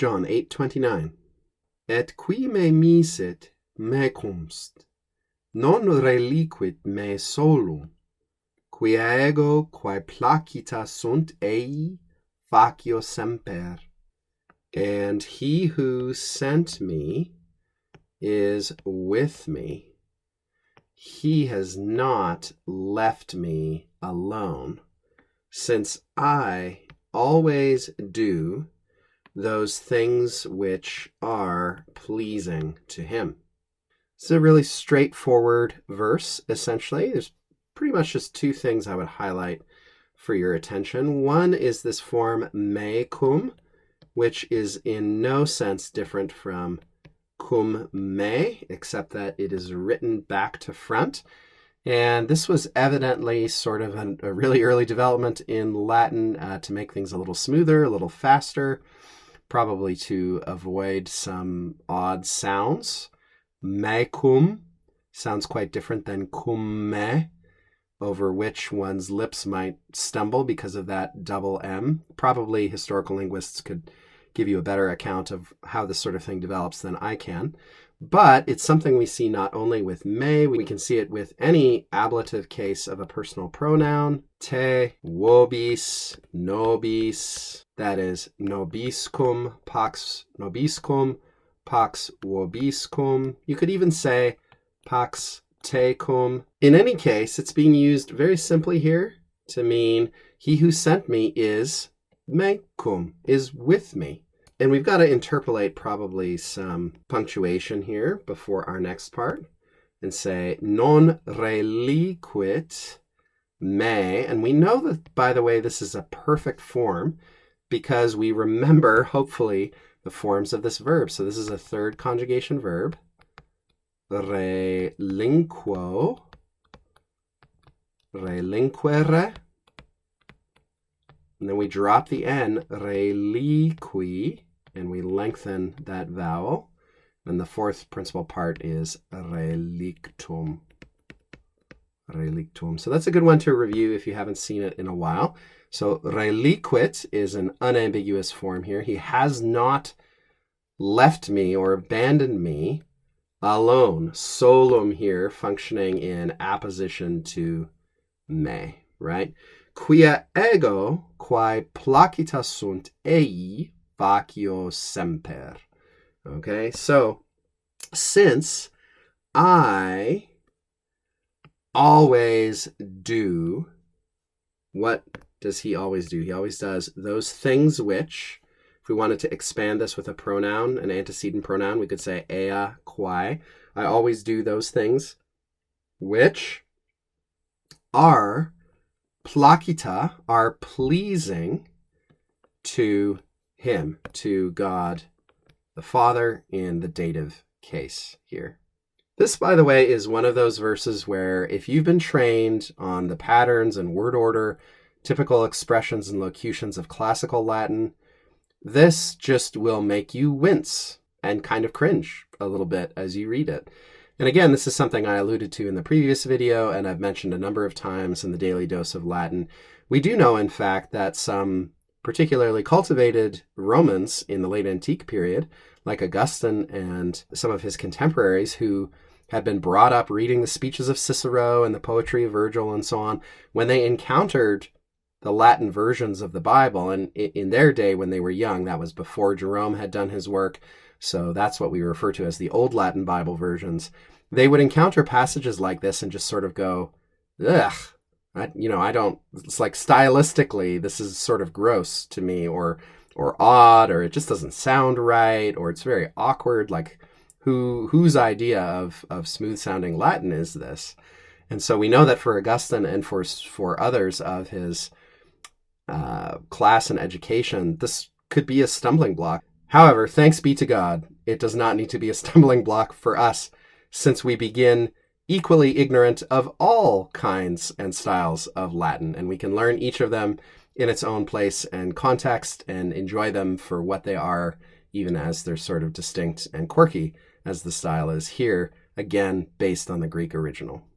John 8:29. Et qui me misit, me cumst, non reliquit me solum, quia ego quae placita sunt ei, facio semper. And he who sent me is with me. He has not left me alone, since I always do those things which are pleasing to him. It's a really straightforward verse, essentially. There's pretty much just two things I would highlight for your attention. One is this form me cum, which is in no sense different from cum me, except that it is written back to front. And this was evidently sort of a really early development in Latin to make things a little smoother, a little faster, probably to avoid some odd sounds. Me cum sounds quite different than cum me, over which one's lips might stumble because of that double M. Probably historical linguists could give you a better account of how this sort of thing develops than I can. But it's something we see not only with me, we can see it with any ablative case of a personal pronoun. Te, vobis, nobis, that is nobiscum, pax nobiscum, pax vobiscum. You could even say pax tecum. In any case, it's being used very simply here to mean he who sent me is me cum, is with me. And we've got to interpolate probably some punctuation here before our next part and say non reliquit me. And we know that, by the way, this is a perfect form because we remember, hopefully, the forms of this verb. So this is a third conjugation verb. Relinquo, relinquere. And then we drop the N, reliqui, and we lengthen that vowel. And the fourth principal part is relictum. Relictum. So that's a good one to review if you haven't seen it in a while. So reliquit is an unambiguous form here. He has not left me or abandoned me alone. Solum here functioning in apposition to me, right? Quia ego quae placita sunt ei, facio semper. Okay, so since I always do, what does he always do? He always does those things which, if we wanted to expand this with a pronoun, an antecedent pronoun, we could say ea quae. I always do those things which are placita, are pleasing to him, to God the Father in the dative case here. This, by the way, is one of those verses where if you've been trained on the patterns and word order, typical expressions and locutions of classical Latin, this just will make you wince and kind of cringe a little bit as you read it. And again, this is something I alluded to in the previous video, and I've mentioned a number of times in the Daily Dose of Latin. We do know, in fact, that some particularly cultivated Romans in the late antique period, like Augustine and some of his contemporaries who had been brought up reading the speeches of Cicero and the poetry of Virgil and so on, when they encountered the Latin versions of the Bible, and in their day when they were young, that was before Jerome had done his work, so that's what we refer to as the Old Latin Bible versions. They would encounter passages like this and just sort of go, ugh, I don't, it's like stylistically, this is sort of gross to me, or odd, or it just doesn't sound right, or it's very awkward, like whose idea of smooth sounding Latin is this? And so we know that for Augustine and for others of his class and education, this could be a stumbling block. However, thanks be to God, it does not need to be a stumbling block for us, since we begin equally ignorant of all kinds and styles of Latin, and we can learn each of them in its own place and context and enjoy them for what they are, even as they're sort of distinct and quirky as the style is here, again, based on the Greek original.